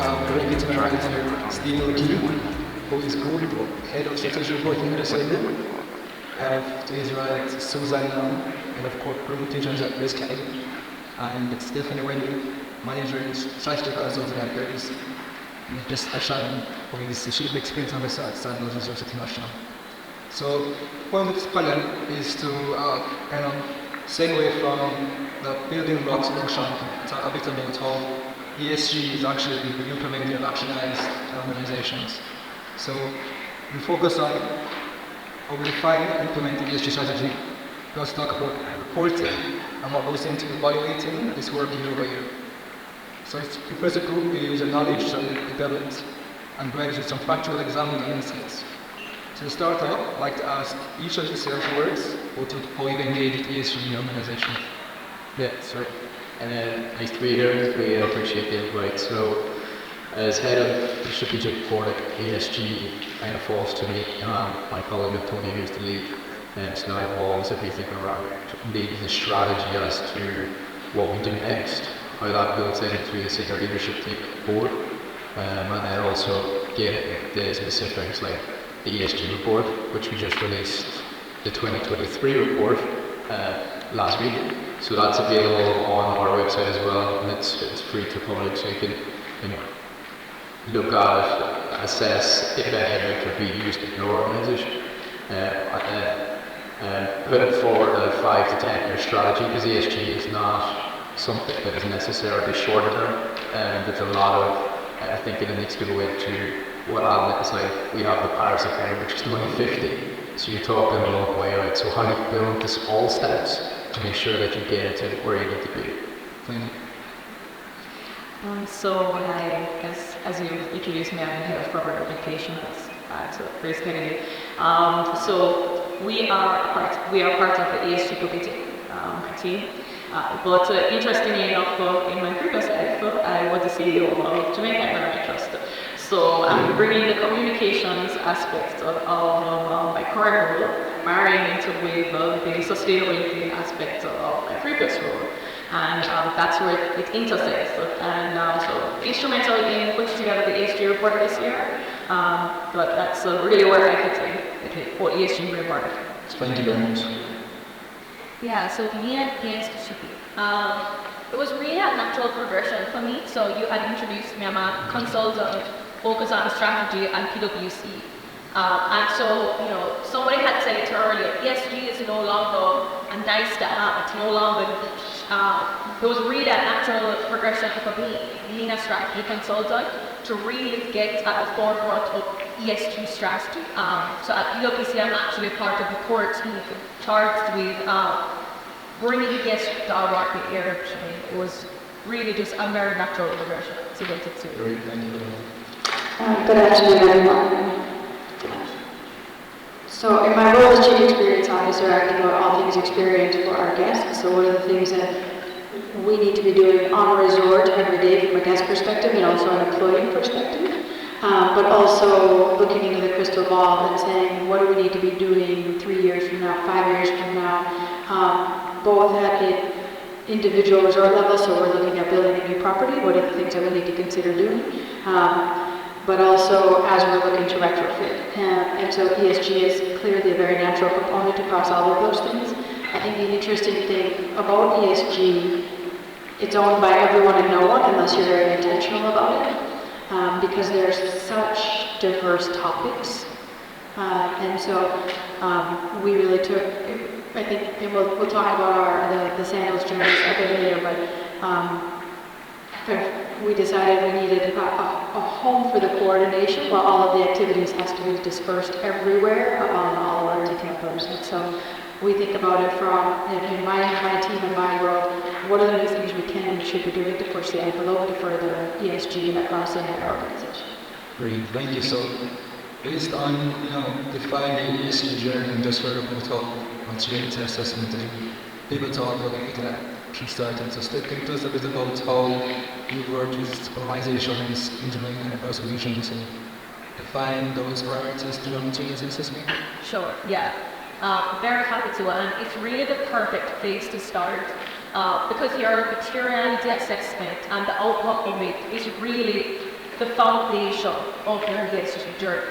Directly to my right here, Steve Key, who is Group Head of Strategy Reporting at SIU. I have to his right Susan Head of Corporate Communications at Risk and Stephanie Wendy, Manager in Strategy Consulting at Grace. Just a shout out for this shared experience on the side of Resource International. So, point of this panel is to kind of segue from the building blocks function to talk a bit about how ESG is actually being implemented in actionized organizations. So, we focus on how we define and implement ESG strategy. We also talk about reporting and what goes into evaluating this work year over year. So, the first group we use a knowledge development and provide some factual examples and insights. To start off, I'd like to ask each of the sales words how you engage with ESG in your organization. Yeah, sorry. And nice to be here. We appreciate the invite. So, as head of strategic report at ESG, kind of falls to me. My colleague Tony used to lead. So now it falls if we think around leading the strategy as to what we do next, how that builds into the senior leadership team board, and then also get the specifics like the ESG report, which we just released the 2023 report last week. So that's available on our website as well, and it's free to public, so you can look at it, assess if any could be used in your organisation, and put forward a 5 to 10 year strategy, because ESG is not something that is necessarily short term, and there's a lot of thinking that needs to go into what it's like. We have the Paris Agreement, which is 2050, so you're talking a long way out. So how do you build the small steps to make sure that you get to where you need to be? So as you introduced me, I'm head of corporate applications at Grace Kennedy. So we are part of the ESG committee team. But interestingly enough, in my previous life, I was the CEO of Jamaica Environment Trust. So I'm bringing the communications aspect of my current role, marrying it with the sustainability aspect of my previous role. And that's where it intersects. And so instrumental in putting together the ESG report this year. But that's really where I fit in for ESG report. Thank you very much. Yeah, so me and ESG, it was really a natural progression for me. So you had introduced me, I'm a consultant, focus on strategy and PwC. And so, somebody had said it earlier, ESG is no longer a nice to have, it's no longer there was really a natural progression for me, being a strategy consultant, to really get at the forefront of ESG strategy. So at PwC, I'm actually part of the core team charged with bringing ESG to our market here. It was really just a very natural progression to get it to. Great, thank you. Good afternoon, everyone. So in my role as Chief Experience Officer, I think about all things experience for our guests. So one of the things that we need to be doing on resort every day from a guest perspective and also an employee perspective, but also looking into the crystal ball and saying, what do we need to be doing 3 years from now, 5 years from now, both at an individual resort level, so we're looking at building a new property, what are the things that we need to consider doing, but also as we're looking to retrofit. And so ESG is clearly a very natural component across all of those things. I think the interesting thing about ESG, it's owned by everyone and no one unless you're very intentional about it, because there's such diverse topics. And so we really took, I think, and we'll talk about the sandals journey a bit later, but we decided we needed a home for the coordination while all of the activities has to be dispersed everywhere on all of our team members. And so we think about it from, in my team and my world, what are the new things we can and should be doing to push the envelope to further ESG across the entire organization. Great, thank you. So, based on defining the ESG journey and just sort of materiality assessment, people talk about that key started. So, can you tell us a bit about how you work with organizations implementing a solution to define those priorities to change the assessment? Sure, yeah. Very happy to, and it's really the perfect place to start because your materiality assessment and the outcome of it is really the foundation of your ESG journey.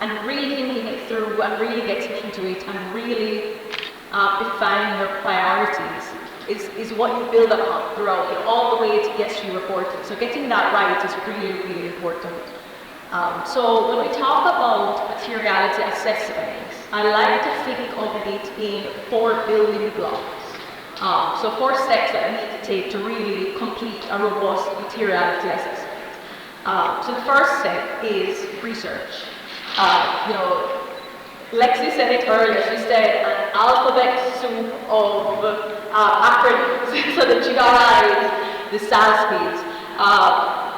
And really thinking it through and really getting into it and really defining your priorities is what you build up throughout it, all the way to ESG reporting. So getting that right is really, really important. So when we talk about materiality assessments, I like to think of it in 4 building blocks. So 4 steps that we need to take to really complete a robust materiality assessment. So the first step is research. Lexi said it earlier. She said an alphabet soup of acronyms, so the GRIs, the SASBs.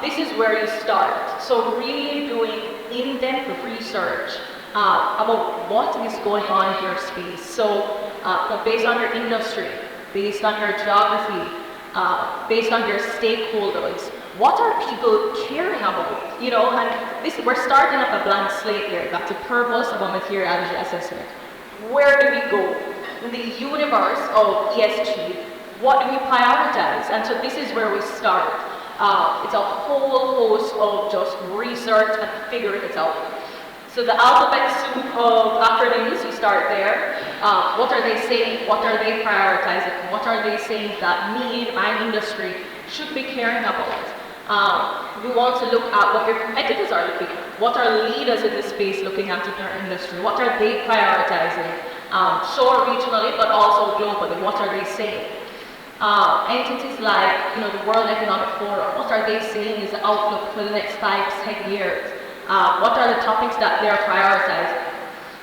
This is where you start. So really doing in-depth research about what is going on in your space. So based on your industry, based on your geography, based on your stakeholders, what are people caring about? And we're starting up a blank slate here. That's the purpose of a materiality assessment. Where do we go? In the universe of ESG, what do we prioritize? And so this is where we start. It's a whole host of just research and figuring it out. So the alphabet soup of acronyms, you start there. What are they saying? What are they prioritizing? What are they saying that me, my industry, should be caring about? We want to look at what your competitors are looking at. What are leaders in the space looking at in their industry? What are they prioritizing? Sure, regionally, but also globally. What are they saying? Entities like the World Economic Forum, what are they saying is the outlook for the next 5 to 10 years? What are the topics that they're prioritizing?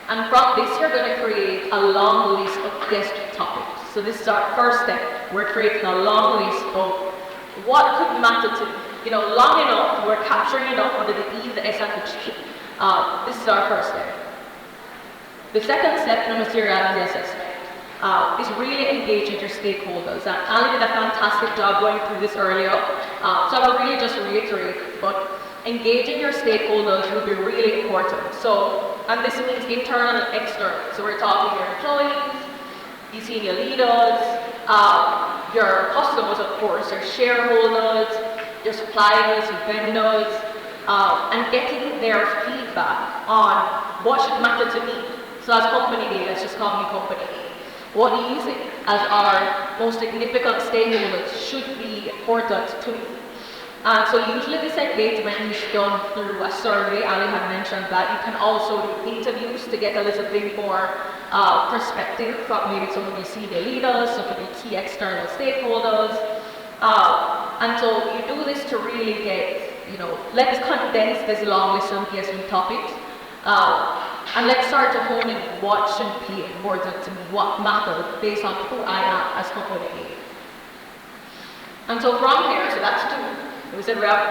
And from this, you're going to create a long list of ESG topics. So this is our first step. We're creating a long list of what could matter to long enough, we're capturing enough under the E, the S, and the G. This is our first step. The second step in a materiality assessment is really engaging your stakeholders. And Ali did a fantastic job going through this earlier, so I will really just reiterate, but engaging your stakeholders will be really important. So, and this means internal and external. So we're talking your employees, your senior leaders, your customers, of course, your shareholders, your suppliers, your vendors, and getting their feedback on what should matter to me. So as company A, let's just call me company A. What do you think as our most significant stakeholders should be important to me? So usually this engagement is done through a survey. Ali had mentioned that you can also do interviews to get a little bit more perspective from maybe some of your senior leaders, some of your key external stakeholders. And so you do this to really get, let's condense this long list of ESG topics. And let's start to hone in what should be important to me, what matters based on who I am as company A. And so from here, so that's 2. We said we have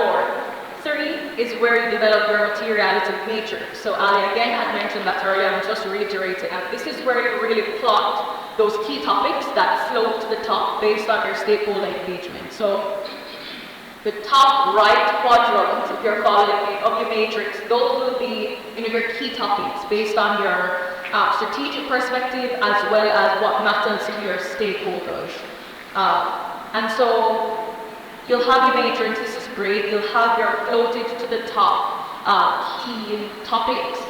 4. 3 is where you develop your materiality matrix. So Ali again had mentioned that earlier, I'm just reiterating. And this is where you really plot those key topics that float to the top based on your stakeholder engagement. So the top right quadrant, if you're following me, of your matrix, those will be your key topics based on your strategic perspective as well as what matters to your stakeholders. And so you'll have your matrix, this is great, you'll have your floated to the top key topics,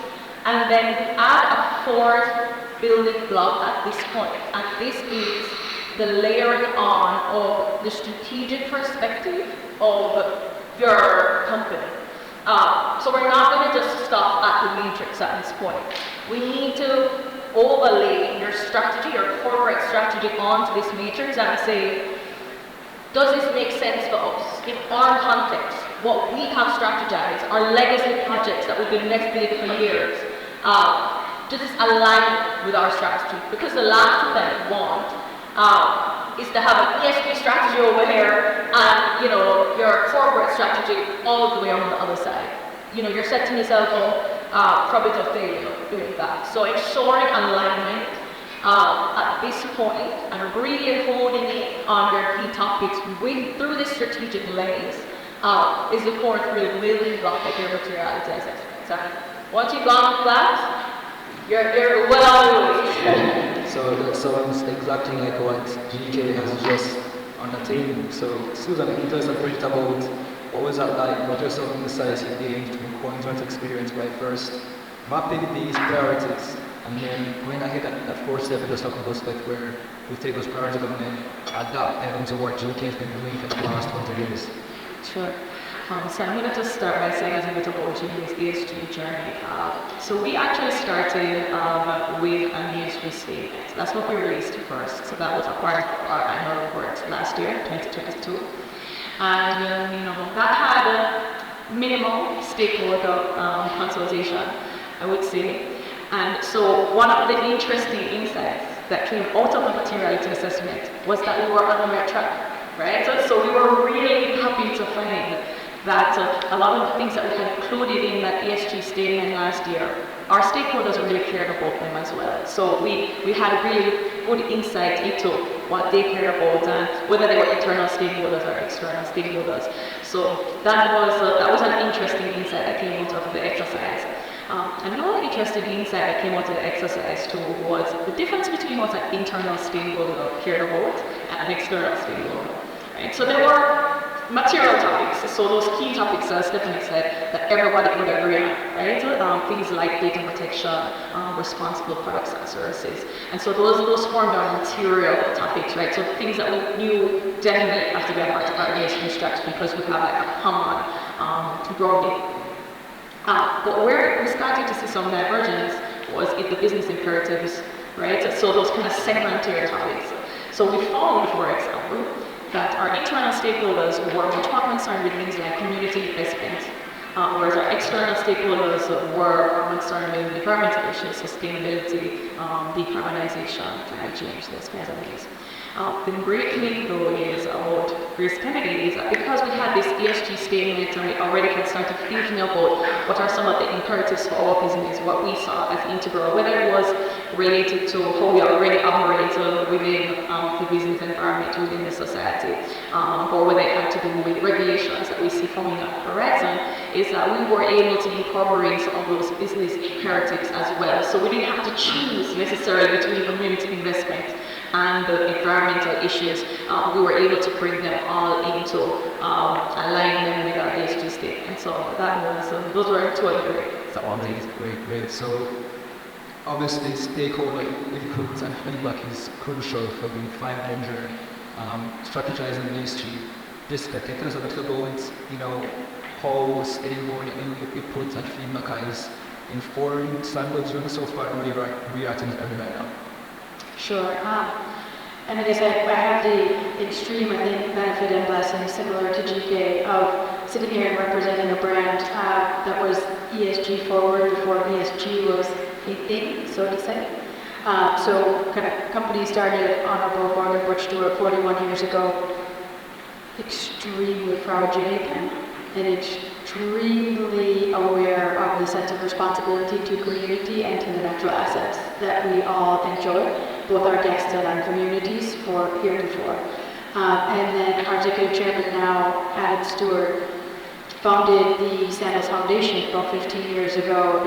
and then we add a 4th building block at this point, and this is the layering on of the strategic perspective of your company. So we're not going to just stop at the matrix at this point. We need to overlay your strategy, your corporate strategy onto this matrix and say, does this make sense for us? In our context, what we have strategized, our legacy projects that we've been investigating for years, does this align with our strategy? Because the last thing that we want is to have an ESG strategy over here and your corporate strategy all the way on the other side. You're setting yourself up probably to failure doing that. So ensuring alignment at this point and really holding it on your key topics through this strategic lens is the 4th real building block of your materiality assessment. So once you've gone through that, you're well on your way. So that sounds exactly like what GK has just undertaken. So Susan, can you tell us a bit about what was that like? What are some of the insights you gained from going to that experience by first mapping these priorities and then going ahead and of course step into some aspect where we take those priorities and then adapt them to what GK has been doing for the last 20 years? Sure. So I'm going to just start by saying a bit about GK's ESG journey. So we actually started with an ESG statement. That's what we released first. So that was a part of our annual report last year, 2022. And that had minimal stakeholder consultation, I would say. And so one of the interesting insights that came out of the materiality assessment was that we were on the right track, right? So we were really happy to find that a lot of the things that we had included in that ESG statement last year, our stakeholders really cared about them as well. So we had really good insight into what they cared about and whether they were internal stakeholders or external stakeholders. So that was an interesting insight that came out of the exercise. Another interesting insight that came out of the exercise too was the difference between what an internal stakeholder cared about and an external stakeholder. Right? So there were material topics, so those key topics, as Stephanie said, that everybody would agree on, right? Things like data protection, responsible products and services. And so those formed our material topics, right? So things that we knew definitely have to be a part of our ESG strategy because we have like a common grounding. But where we started to see some divergence was in the business imperatives, right? So those kind of segmented topics. So we found, for example, that our internal stakeholders were much more concerned with things like community investment, whereas our external stakeholders were concerned with environmental issues, sustainability, decarbonization, climate change, those kinds of things. The great thing though is about Grace Kennedy is that because we had this ESG statement and we already had started thinking about what are some of the imperatives for our business, what we saw as integral, whether it was related to how we already operate within the business environment, within the society, or whether it had to do with regulations that we see coming up the horizon, is that we were able to incorporate some of those business imperatives as well. So we didn't have to choose necessarily between community investment and the environmental issues. We were able to bring them all into align them with our ESG statement. So that was those were two of the great. Great. So obviously stakeholder input and feedback is crucial for the fine-tuning strategizing ESG. This can take us a little about how stakeholder input and feedback has informed standards and so far really reacting to every right now. Sure. And I guess I have the extreme, I think, benefit and blessing similar to GK of sitting here and representing a brand that was ESG forward before ESG was a thing, so to say. So kind of company started Honorable Morgan Butch Stewart 41 years ago, extremely proud Jamaican and extremely aware of the sense of responsibility to community and to the natural assets that we all enjoy, both our guests and our communities for heretofore. And then our executive chairman now, Adam Stewart, founded the Sandals Foundation about 15 years ago.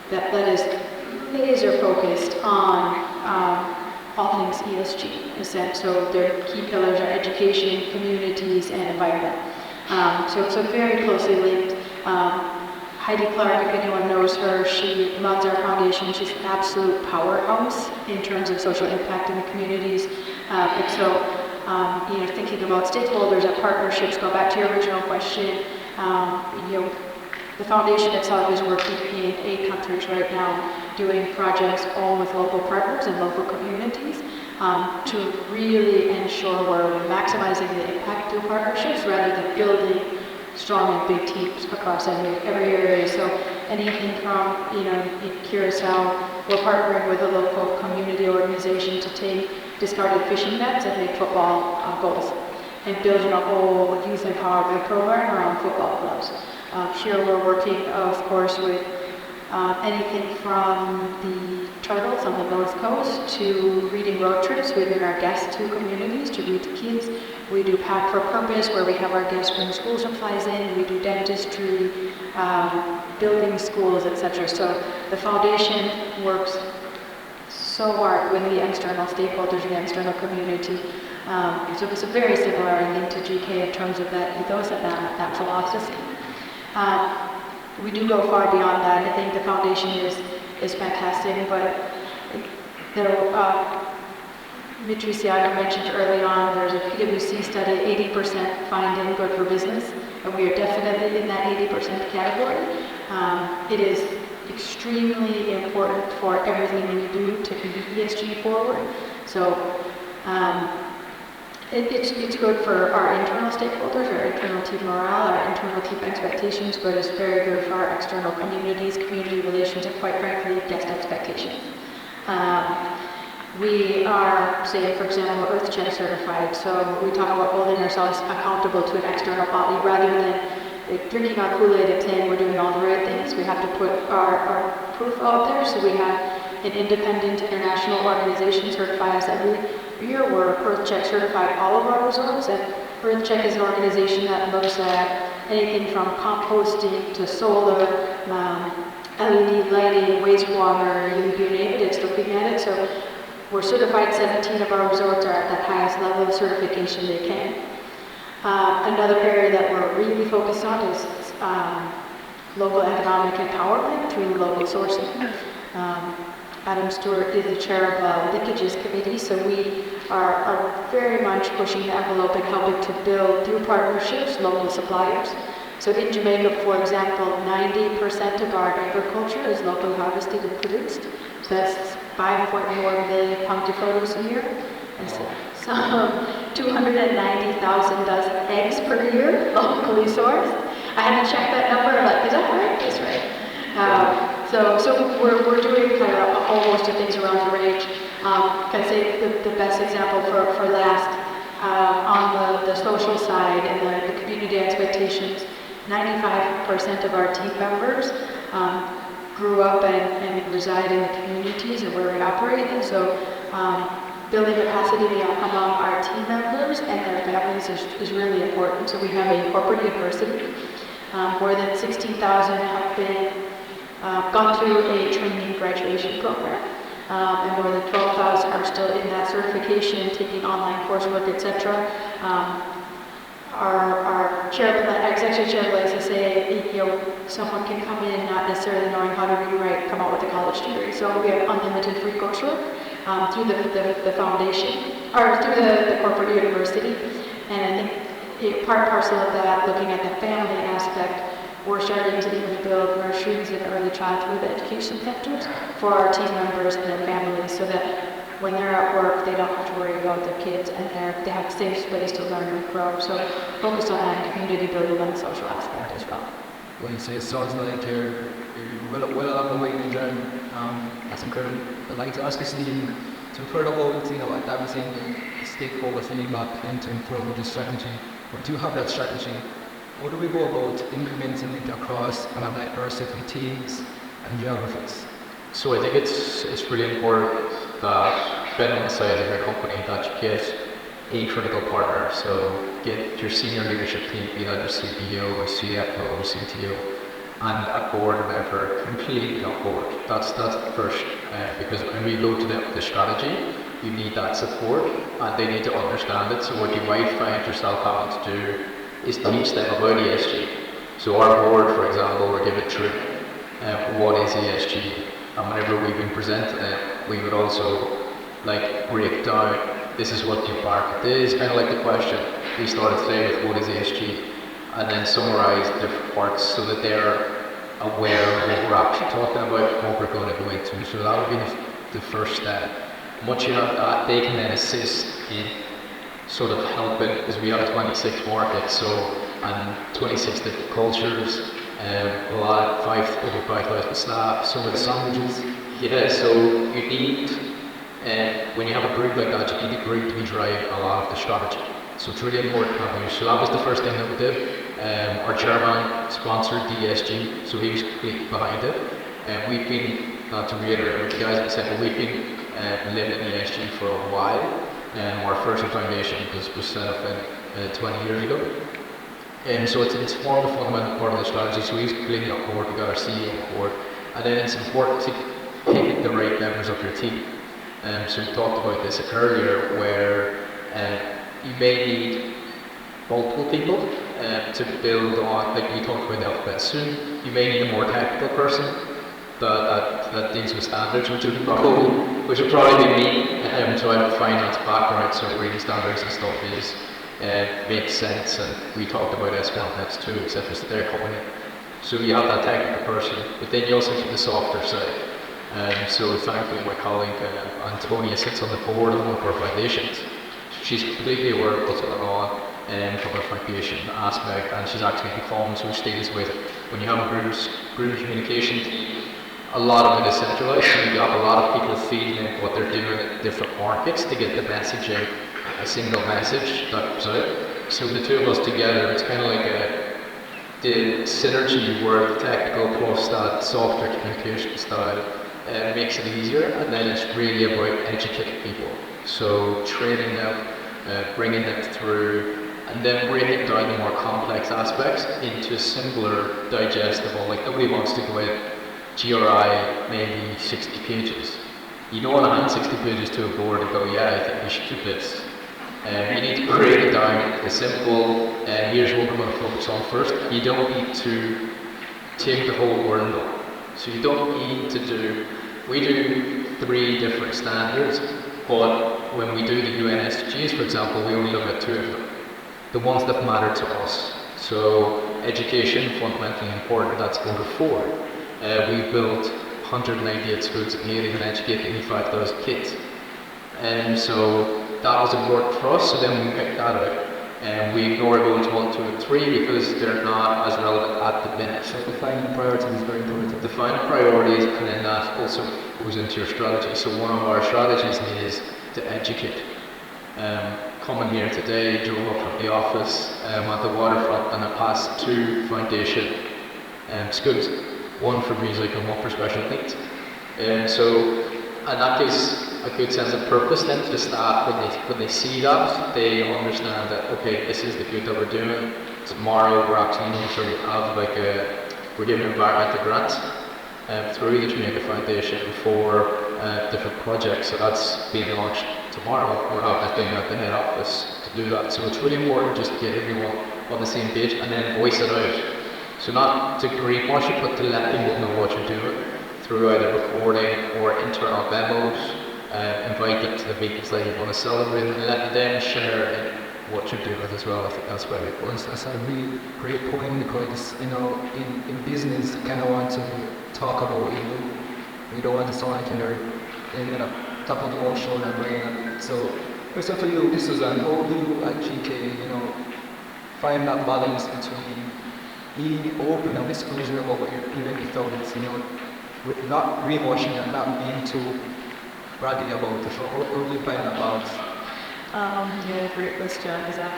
That is laser focused on all things ESG, in a sense. So their key pillars are education, communities, and environment. So very closely linked. Heidi Clark, if anyone knows her, she runs our foundation. She's an absolute powerhouse in terms of social impact in the communities. Thinking about stakeholders and partnerships, go back to your original question. The foundation itself is working in 8 countries right now, doing projects all with local partners and local communities to really ensure we're maximizing the impact through partnerships rather than building strong and big teams across every area. So anything from, in Curacao, we're partnering with a local community organization to take discarded fishing nets and make football goals, and building a whole youth empowerment program around football clubs. Here we're working, of course, with anything from the turtles on the North Coast to reading road trips. We bring our guests to communities to read to kids. We do Pack for Purpose, where we have our guests bring school supplies in. We do dentistry, building schools, etc. So the foundation works so so hard with the external stakeholders and the external community. So it's a very similar link to GK in terms of that ethos and that philosophy. We do go far beyond that. I think the foundation is fantastic, but Mitriciano mentioned early on, there's a PwC study, 80% finding good for business, and we are definitely in that 80% category. It is extremely important for everything we do to move ESG forward. So it's good for our internal stakeholders, our internal team morale, our internal team expectations, but it's very good for our external communities, community relations, and quite frankly, guest expectations. We are, say, for example, EarthCheck certified, so we talk about holding ourselves accountable to an external body rather than drinking our Kool-Aid and saying we're doing all the right things. We have to put our proof out there, so we have an independent international organization certify us every year. We're EarthCheck certified all of our resorts, and EarthCheck is an organization that looks at anything from composting to solar, LED lighting, wastewater, you name it, it's looking at it. So we're certified. 17 of our resorts are at that highest level of certification they can. Another area that we're really focused on is local economic empowerment through local sourcing. Adam Stewart is the chair of Linkages Committee, so we are very much pushing the envelope and helping to build through partnerships local suppliers. So in Jamaica, for example, 90% of our agriculture is locally harvested and produced. So that's 5.4 million pounds of produce a year. And so 290,000 dozen eggs per year, locally sourced. I had to check that number, like, is that right? That's right. So we're doing kind of a whole host of things around the range. I'd say the best example for last, on the social side and the community expectations, 95% of our team members grew up and reside in the communities and where we operate in. So building capacity among our team members and their families is really important. So we have a corporate university. More than 16,000 have been gone through a training graduation program. And more than 12,000 are still in that certification, taking online coursework, etc. Our chairman, executive chairman likes to say, someone can come in not necessarily knowing how to read, write, come out with a college degree. So we have unlimited free coursework through the foundation, or through the corporate university. And I think part and parcel of that, looking at the family aspect, we're starting to even build nurseries and early childhood education centers for our team members and their families, so that when they're at work, they don't have to worry about their kids, and they have a safe space to learn and grow. So focus on that community building and social aspect as well. When you say it sounds like you're well along the way in the journey, that's incredible. I'd like to ask you, Stephen, to further about what David was saying, the stakeholders feeding back into improve the strategy. But to have that strategy, how do we go about implementing it across a diversity of teams and geographies? So I think it's really important that Ben emphasized in your company that you get a critical partner. So get your senior leadership team, be that your CPO or CFO or CTO, and a board member completely on board. That's the first, because when we go to the strategy, you need that support and they need to understand it. So what you might find yourself having to do is teach them about ESG. So our board, for example, we're given through what is ESG, and whenever we've been presenting it, we would also break down, this is what your market is, kind of like the question we started today with what is ESG, and then summarize different parts so that they're aware of what we're actually talking about, what we're going to go into. So that would be the first step. Once you have that, they can then assist in sort of helping, because we have 26 markets, and 26 different cultures, a lot, over 5,000 staff, some of the languages. Yeah, so you need, when you have a group like that, you need a group to drive a lot of the strategy. So it's really important to have you. So that was the first thing that we did. Our chairman sponsored the ESG, so he was completely behind it. And we've been, not to reiterate what the guys have said, but we've been living in ESG for a while. Our first foundation was set up 20 years ago. So it's formed a fundamental part of the strategy, so he's completely on board, we got our CEO on board. And then it's important to pick the right members of your team. So we talked about this earlier, where you may need multiple people to build on, like we talked about the alphabet soon, you may need a more technical person that deals with standards, which would probably be me. So I have a finance background, so reading standards and stuff makes sense, and we talked about SPLNets too, etc. So they're coming in. So you have that technical person, but then you also have the softer side. So thankfully my colleague Antonia sits on the board of one of our foundations. She's completely aware of what's going on from a foundation aspect, and she's actually become so status with when you have a group communication team, a lot of it is centralized, so you have a lot of people feeding in what they're doing in different markets to get the message out, a single message that comes out. So the two of us together, it's kind of like the synergy where the technical plus that software communication style makes it easier, and then it's really about educating people. So training them, bringing them through, and then breaking down the more complex aspects into simpler, digestible. Like nobody wants to go in GRI maybe 60 pages. You don't want to hand 60 pages to a board and go, yeah, I think we should do this. You need to break it down into simple, here's what we're going to focus on first. You don't need to take the whole world on. So you don't need to do, we do 3 different standards, but when we do the UN SDGs, for example, we only look at 2 of them. The ones that matter to us. So education, fundamentally important, that's go to 4. We've built 198 schools in Haiti and educated 85,000 kids. And so that hasn't worked for us, so then we picked that out. And we ignore goals 1, 2, and 3 because they're not as relevant at the minute. So defining priorities is very important. Defining priorities, and then that also goes into your strategy. So one of our strategies is to educate. Coming here today, drove up from the office at the waterfront, and I passed 2 foundation schools, one for music and one for special needs. And that gives a good sense of purpose then to the staff. When they see that, they understand that, okay, this is the good that we're doing. Tomorrow we're actually going to have we're giving environmental grants through the Jamaica Foundation for different projects. So that's being launched tomorrow. We're having a thing at the head office to do that. So it's really important just to get everyone on the same page and then voice it out. So not to greenwash it, but to let people know what you're doing through either recording or internal memos. Invite them to the meetings that you want to celebrate and let them share in what you're doing as well. I think that's very important. That's a really great point because, in business, you kind of want to talk about it. You don't want to sound like you're top of the whole shoulder brain. So, first for you, this is how do you actually, find that balance between being open and disclosure about what you're doing with others, not greenwashing and not being too braggy about it. So how do you find that balance? Yeah, great question, Isaac.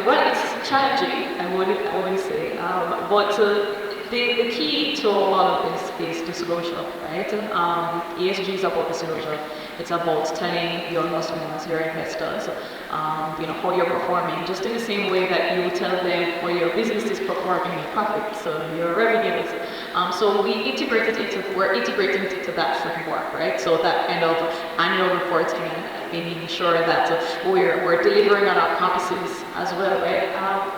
Well, it's challenging, I would say, but the key to all of this is disclosure, right? ESG is about disclosure. It's about telling your customers, your investors, how you're performing, just in the same way that you tell them how your business is performing, your profits, your revenues. So we're integrating it into that framework, right? So that kind of annual reporting, making sure that we're delivering on our promises as well, right?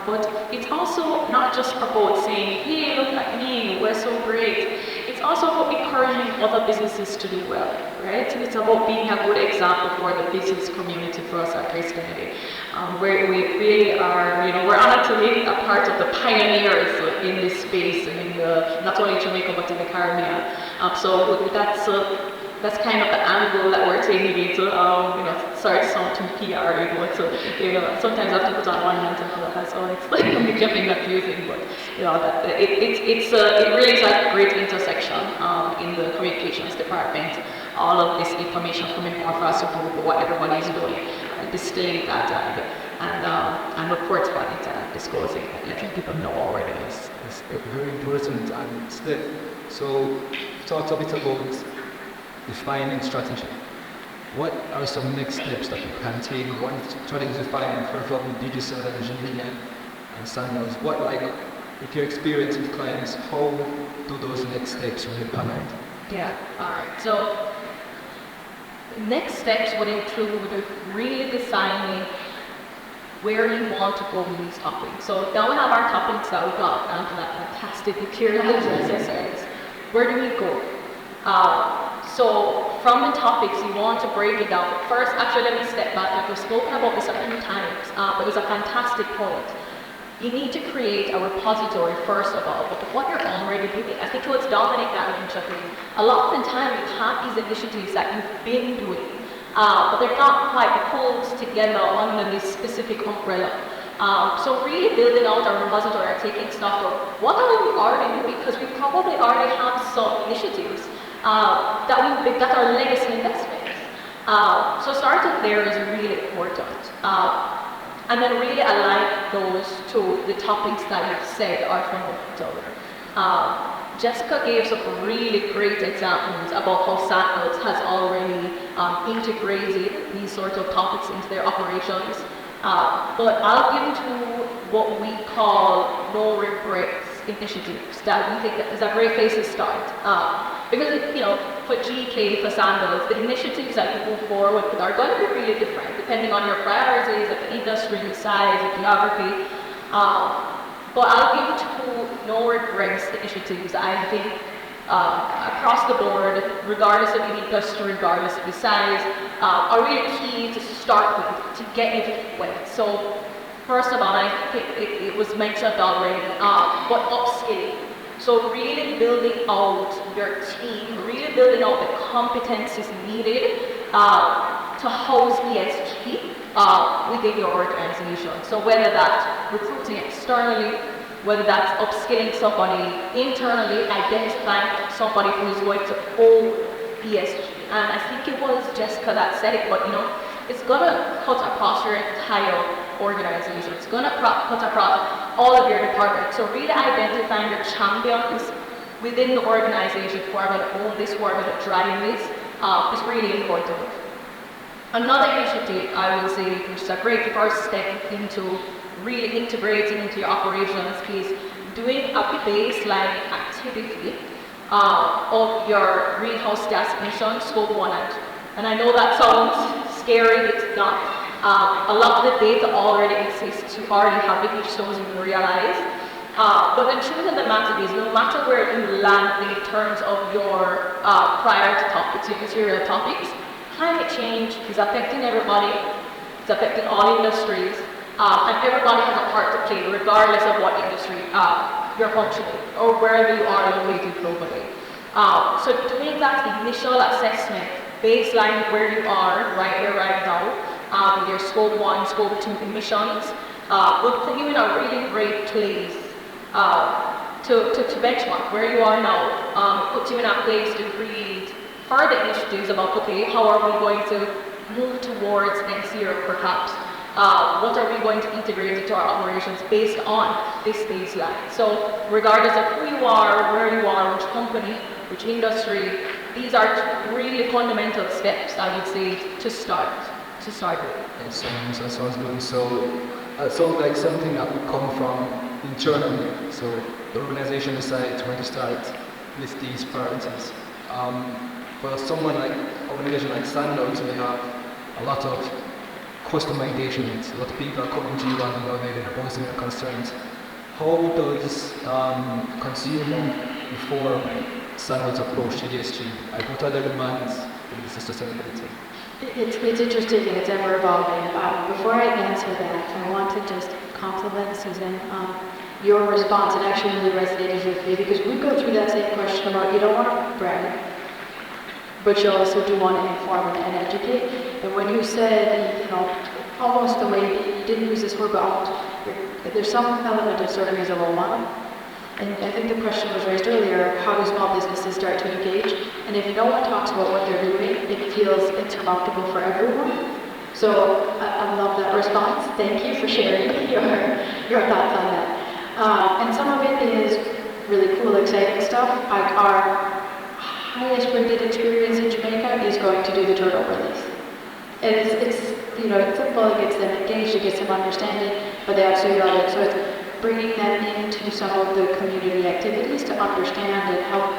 But it's also not just about saying, hey, look at me, we're so great. It's also about encouraging other businesses to do well, right? It's about being a good example for the business community for us at Grace Kennedy. Where we really are, we're honored to be a part of the pioneers in this space, not only Jamaica but in the Caribbean. So that's kind of the angle that we're taking it to, sorry to sound too PR, but sometimes I have to put on one hand and the other, so it's like becoming confusing, but it really is a great intersection in the communications department. All of this information coming from across the group, what everybody is doing, distilling that and report on it and disclosing it. I think people know already. It's very important, and so talk a bit about defining strategy. What are some next steps that you can take? One strategy defined for example, digital engineering and standards. With your experience with clients, how do those next steps really pan out? Yeah, alright. So Next steps would include really designing where you want to go with these topics. So now we have our topics that we got down to that fantastic material exercise. Where do we go? So from the topics, you want to break it down. First, actually, let me step back. Like we've spoken about this a few times, but it was a fantastic point. You need to create a repository, first of all, of what you're already doing. I think it was Dominic that mentioned it. A lot of the time, you have these initiatives that you've been doing, but they're not quite pulled together under this specific umbrella. So really building out our repository, taking stock of what are we already doing, because we probably already have some initiatives that are legacy investments. So starting there is really important. And then really align those to the topics that you've said are fundamental. Jessica gave some really great examples about how Sandals has already integrated these sorts of topics into their operations. But I'll get into what we call no regrets initiatives that we think is a great place to start. Because, for GK, for Sandals, the initiatives that you move forward with are going to be really different depending on your priorities, the industry, the size, the geography. But I'll give two no regrets initiatives that I think across the board, regardless of the industry, regardless of the size, are really key to start with to get everything wet. So first of all, I think it was mentioned already, but upskilling. So really building out your team, really building out the competencies needed to house ESG within your organization. So whether that's recruiting externally, whether that's upskilling somebody internally, identifying somebody who is going to own ESG. And I think it was Jessica that said it, but it's gonna cut across your entire organization. It's gonna cut across all of your departments. So really identifying your champions within the organization who are gonna own this, who are gonna drive this, is really important. Another initiative I would say, which is a great first step into really integrating into your operations, is doing a baseline activity of your greenhouse gas emissions, scope 1 and 2. And I know that sounds scary, it's not. A lot of the data already exists, you already have it, which doesn't even realize. But the truth of the matter is, no matter where you land in terms of your priority topics, your material topics, climate change is affecting everybody, it's affecting all industries, and everybody has a part to play, regardless of what industry you're functioning, or wherever you are located globally. So doing that initial assessment, baseline where you are right here, right now, with your scope 1, scope 2 emissions, will put you in a really great place to benchmark where you are now, put you in a place to read further initiatives about, okay, how are we going to move towards net zero perhaps? What are we going to integrate into our operations based on this baseline? So regardless of who you are, where you are, which company, which industry, these are really fundamental steps, I would say, to start with. That sounds good. So it sounds like something that would come from internally. So the organization decides where to start with these priorities. For someone like organization like Sandoz, they have a lot of customization needs. A lot of people are coming to you and they're voicing their concerns. How does consumer inform Sandoz approach to ESG? Like what are their demands for this sustainability? It's interesting and it's ever evolving. Before I answer that, I want to just compliment Susan on your response. It actually really resonated with me because we go through that same question about you don't want to brag, but you also do want to inform and educate. And when you said, almost the way you didn't use this word, but there's some element of serving as a role model. And I think the question was raised earlier, how do small businesses start to engage? And if no one talks about what they're doing, it feels insurmountable for everyone. So I love that response. Thank you for sharing your thoughts on that. And some of it is really cool, exciting stuff. Like our highest rated experience in Jamaica is going to do the turnover list. And it's simple, it gets them engaged, it gets them understanding, but they absolutely love it. So it's bringing them into some of the community activities to understand and help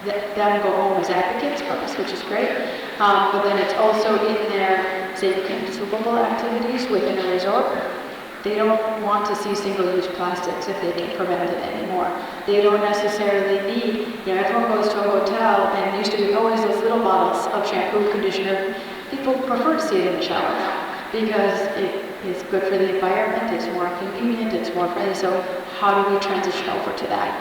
them go home as advocates, which is great. But then it's also in their safe consumable activities within a resort. They don't want to see single-use plastics if they can prevent it anymore. They don't necessarily need, everyone goes to a hotel and it used to be always those little bottles of shampoo, conditioner. People prefer to see it in the shower now because it is good for the environment, it's more convenient, it's more friendly. So how do we transition over to that?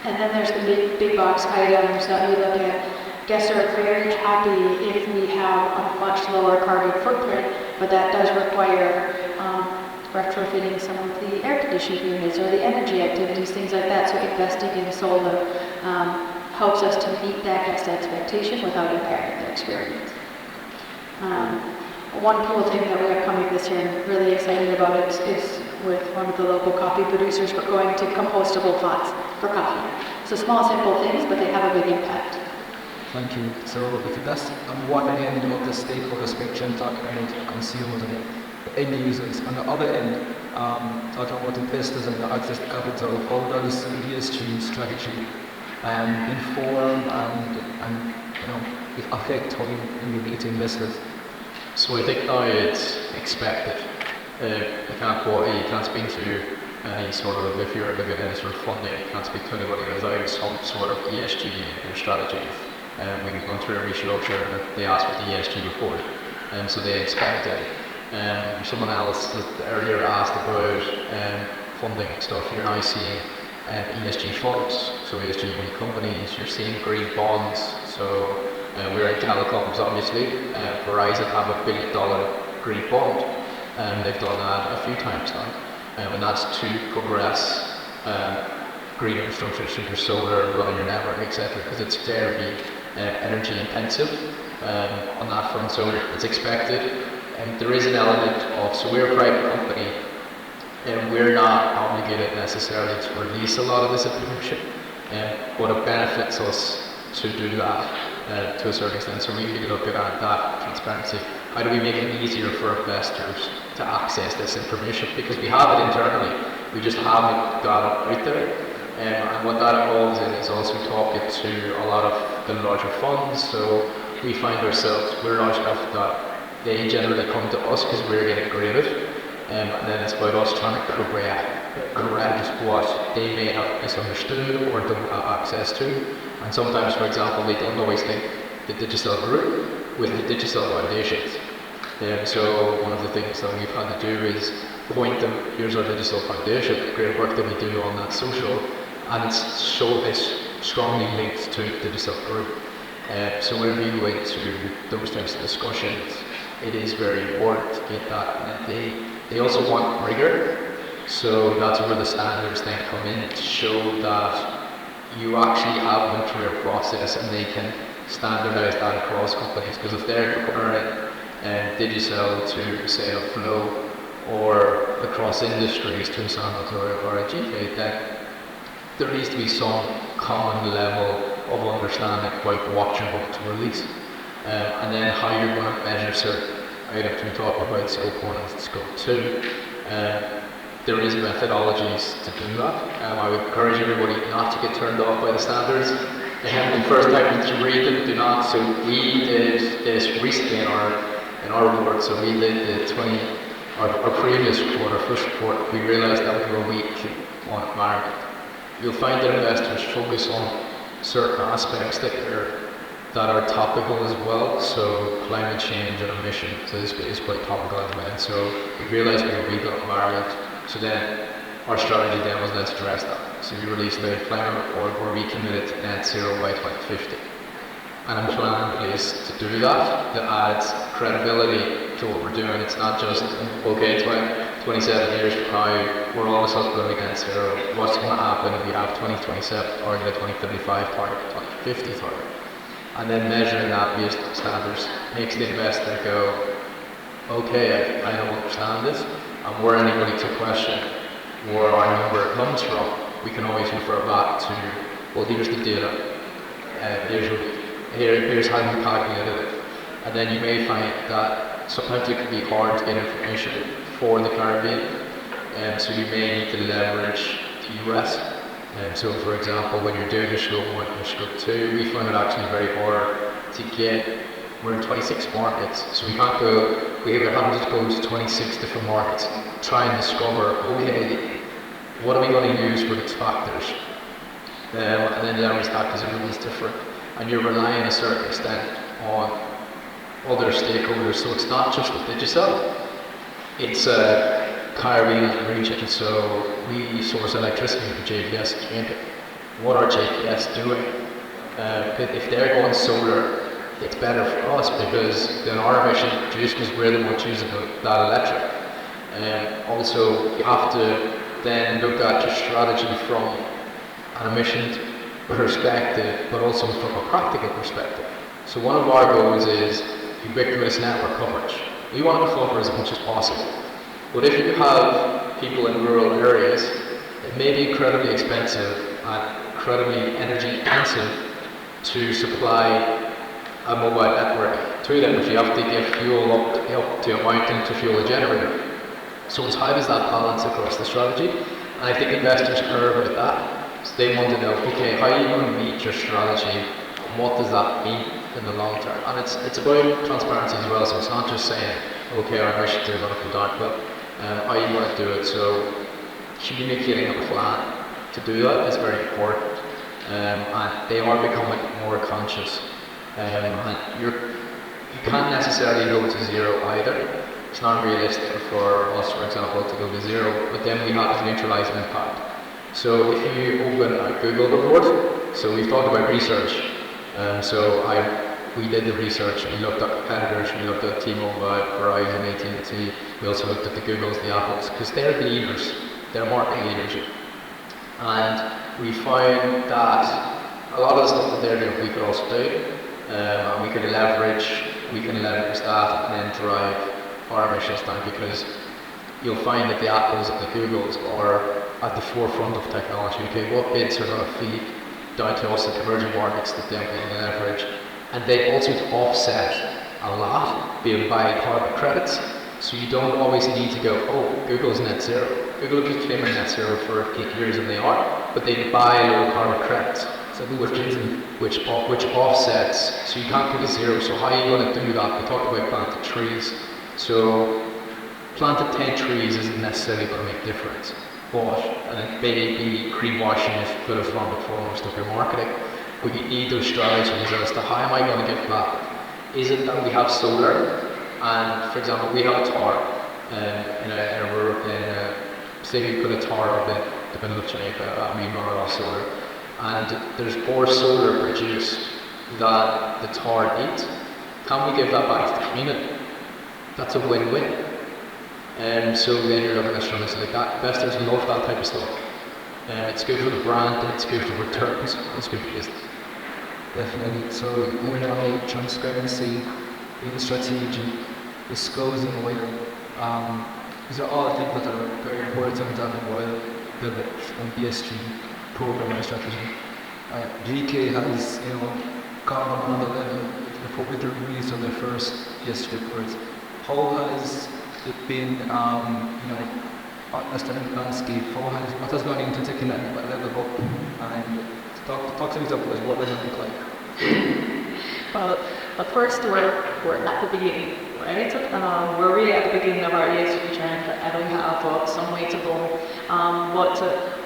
And then there's the big box items that we look at. Guests are very happy if we have a much lower carbon footprint, but that does require retrofitting some of the air conditioning units or the energy activities, things like that. So investing in solar helps us to meet that guest expectation without impairing the experience. One cool thing that we have coming this year, and really excited about it, is with one of the local coffee producers, we're going to compostable pots for coffee. So small, simple things, but they have a big impact. Thank you. So if that's on one end of the stakeholder spectrum, talking about consumers and the end users, on the other end, talking about investors and the access to capital, how does ESG strategy inform and affect how you relate to investors? So I think now it's expected. You can't speak to any sort of, if you're looking at any sort of funding, you can't speak to anybody without some sort of ESG strategy. When you've gone through a restructure, they asked for the ESG report, so they expect it. Someone else earlier asked about funding stuff. You're now seeing ESG funds, so ESG companies, you're seeing green bonds. So we're in telecoms, obviously. Verizon have $1 billion green bond. They've done that a few times now, and that's to progress green infrastructure, so your solar, running your network, etc. Because it's very energy intensive on that front, so it's expected. And there is an element of, so we're a private company, and we're not obligated necessarily to release a lot of this information, but it benefits us to do that to a certain extent. So we need to look at that transparency. How do we make it easier for investors to access this information? Because we have it internally, we just haven't got it out there. And what that involves in is also talking to a lot of the larger funds. So we find ourselves, we're large enough that they generally come to us because we're getting graded. And then it's about us trying to correct what they may have misunderstood or don't have access to. And sometimes, for example, they don't always think the digital route with the digital foundations. So one of the things that we've had to do is point them, here's our digital foundation, great work that we do on that social, and it's strongly linked to the digital group. So when we go into those types of discussions, it is very important to get that. And they also want rigor, so that's where the standards then come in to show that you actually have went through a process and they can standardize that across companies. Because if they're comparing digital to, say, a flow or across industries to a Sandals or a GK, then there needs to be some common level of understanding about what you're going to release. And then how you're going to measure certain items. We talk about scope 1 and scope 2. There is methodologies to do that. I would encourage everybody not to get turned off by the standards. The first time to read them, do not. So we did this recently in our report. So we did our previous report, our first report. We realised that we were weak on environment. You'll find that investors focus on certain aspects that are topical as well. So climate change and emissions is quite topical at the moment. So we realised we were weak on environment. So then our strategy then was, let's address that. So we released the climate report where we committed to net zero by 2050. And I'm planning in place to do that adds credibility to what we're doing. It's not just, okay, 27 years from now, we're all of a sudden going to be net zero. What's going to happen if we have 2027 target, a 2035 target, 2050 target? And then measuring that based on standards makes the investor go, okay, I don't understand this. And were anybody to question where our number comes from, we can always refer back to, well, here's the data, here's how we calculated it. And then you may find that sometimes it can be hard to get information for the Caribbean, so you may need to leverage the US So for example, when you're doing your scope 1 and your scope 2, we find it actually very hard to get, we're in 26 markets, so we can't go, we have having to go to 26 different markets, try and discover, okay, what are we going to use for these factors? And then every factors everyone is different, and you're relying a certain extent on other stakeholders, so it's not just with digital, it's Kyrie region, so we source electricity from JPS. What are JPS doing? If they're going solar, it's better for us because then our emission reduced because we're the ones using that electric. Also, you have to then look at your strategy from an emission perspective, but also from a practical perspective. So one of our goals is ubiquitous network coverage. We want to cover as much as possible. But if you have people in rural areas, it may be incredibly expensive and incredibly energy intensive to supply a mobile network to them if you have to give fuel up to a mountain to fuel a generator. So it's how does that balance across the strategy? And I think investors care about that. So they want to know, okay, how are you going to meet your strategy? What does that mean in the long term? And it's about transparency as well, so it's not just saying, okay, our emissions are going to come down, but how you want to do it. So communicating a plan to do that is very important, and they are becoming more conscious. And you can't necessarily go to zero either. It's not realistic for us, for example, to go to zero, but then we have to neutralize an impact. So if you open a Google report, so we've talked about research, we did the research, we looked at competitors, we looked at T-Mobile, Verizon, AT&T, we also looked at the Googles, the Apples, because they're the leaders, they're market leaders. And we found that a lot of the stuff that they're doing we could also do, and we can leverage that and then drive our emissions down, because you'll find that the Apples and the Googles are at the forefront of technology. Okay, what bids are going to feed down to us in emerging markets that they're going to leverage, and they also offset a lot being buying carbon credits. So you don't always need to go, oh, Google's net zero. Google has been claiming net zero for 8 years, and they are, but they buy low carbon credits, so which offsets. So you can't go to zero. So how are you going to do that? We talked about planted trees. So planted 10 trees isn't necessarily going to make a difference, but maybe greenwashing is good as one and foremost of your marketing. But you need those strategies as to how am I going to get back? Is it that we have solar, and for example, we have a tower say we put a tower up in the middle of Jamaica, we run it off solar, and there's more solar produced than the tower needs. Can we give that back to the community? That's a win-win. So then you're looking at strategies like that. Investors love that type of stuff. It's good for the brand, it's good for returns, it's good for business. Definitely. So we're now transparency, being strategic, disclosing where these are all things that are very important while building an ESG program and strategy. GK has, gone on another level with the release of their first ESG reports. How has it been, understanding the landscape? What has gone into taking that level up? And talk to me about what does it look like? Well, first we're at the beginning, right? We're really at the beginning of our ESG trend, and we have some way to go. But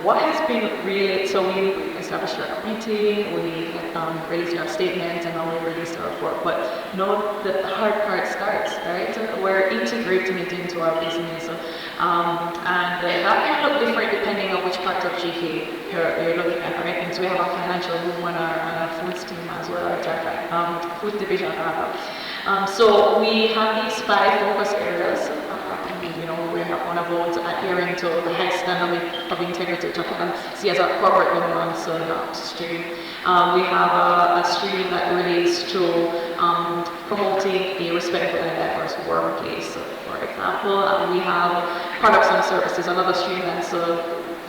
what has been really, so we established our committee, we released our statement, and now we released our report. But no, the hard part starts, right? We're integrating it into our business. And that can look different depending on which part of GK you're looking at, right? And so we have our financial room and our foods team as well, our food division. So we have these 5 focus areas. We have one of those adhering to the high standard of integrity, which I see as a corporate governance stream. We have a stream that relates to promoting a respectful and diverse workplace, for example. We have products and services, another stream that's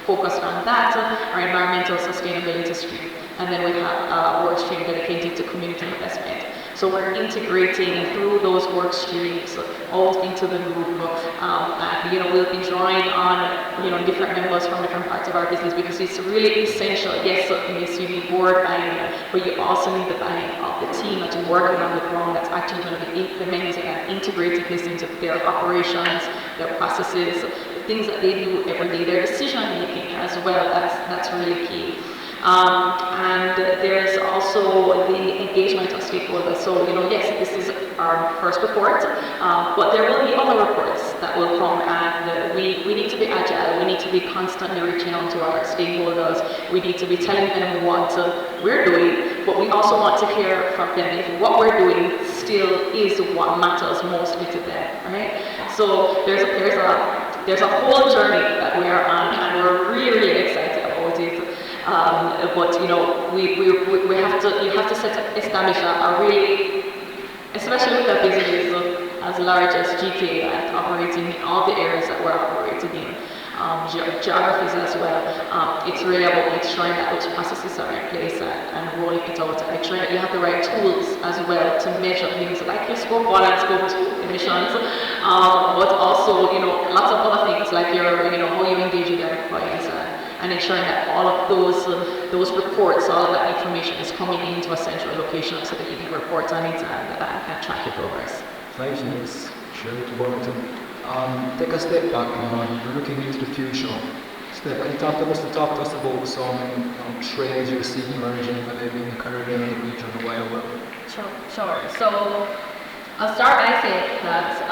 focused on that, our environmental sustainability stream. And then we have a work stream dedicated to community investment. So we're integrating through those work streams all into the group. And, we'll be drawing on, different members from different parts of our business because it's really essential. Yes, you need board buy-in, but you also need the buy-in of the team that you're working on the ground that's actually going to be implementing and integrating this into their operations, their processes, the things that they do every day, their decision making as well. That's really key. And there's also the engagement of stakeholders. So, yes, this is our first report, but there will be other reports that will come, and we need to be agile. We need to be constantly reaching out to our stakeholders. We need to be telling them what we're doing, but we also want to hear from them if what we're doing still is what matters mostly to them, right? So there's a whole journey that we are on, and we're really, really excited about it. But we have to establish a really, especially with a business as large as GK and operating in all the areas that we're operating in, geographies as well. It's really about ensuring that those processes are in place and rolling it out, and ensuring that you have the right tools as well to measure things like your scope 1 and scope 2 emissions, but also lots of other things like how you engage with your employees. And ensuring that all of those reports, all of that information is coming into a central location so that you can report on it and track your progress. Thank you, Ms. Shirley Warrington. Take a step back, you're looking into the future. Can you talk to us about some trends you see emerging, whether it be in the Caribbean region or wherever? Sure. So I'll start by saying that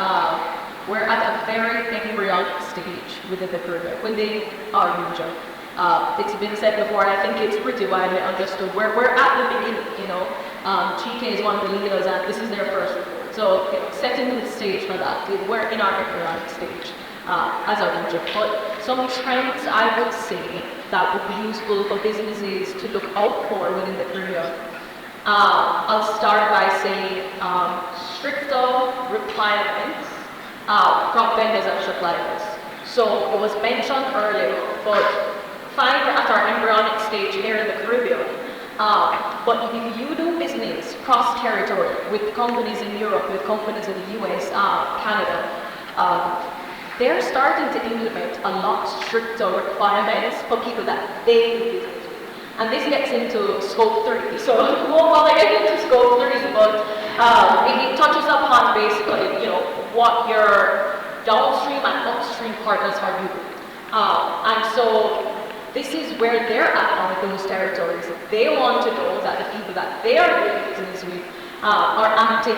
we're at a very embryonic stage within the Caribbean, within our region. It's been said before, and I think it's pretty widely understood. We're at the beginning, GK is one of the leaders, and this is their first report. So setting the stage for that, we're in our embryonic stage as a region. But some trends I would say that would be useful for businesses to look out for within the Caribbean. I'll start by saying stricter requirements from vendors and suppliers. So it was mentioned earlier, but fine, we're at our embryonic stage here in the Caribbean. But if you do business cross-territory with companies in Europe, with companies in the US, Canada, they're starting to implement a lot stricter requirements for people that they do business with. And this gets into scope 3. So I won't bother getting into scope 3, but it touches upon basically, what your downstream and upstream partners are doing. And so this is where they're at on those territories. They want to know that the people that they are doing business with are acting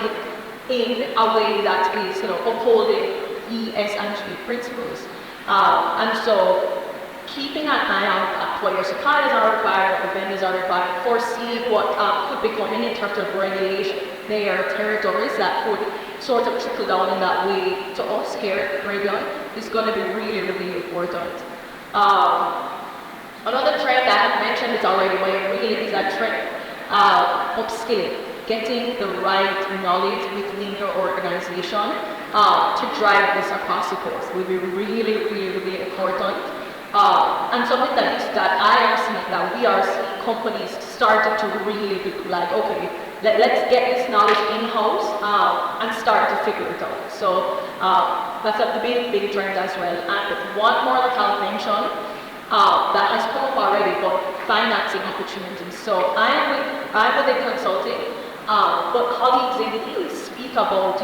in a way that is, upholding ESG principles. And so keeping an eye out at what your suppliers are required, what the vendors are required, foreseeing what could be coming in terms of regulation. They are territories that could sort of trickle down in that way to us here at the Caribbean is going to be really, really important. Another trend I have mentioned it already, but it really is a trend, upskilling, getting the right knowledge within your organization to drive this across the course will be really, really, really important. And something that I am seeing, that we are seeing companies starting to really be like, okay, let's get this knowledge in-house and start to figure it out. So that's a big trend as well. And one more that I'll mention, that has come up already, but financing opportunities. So I'm within consulting, but colleagues in the field speak about,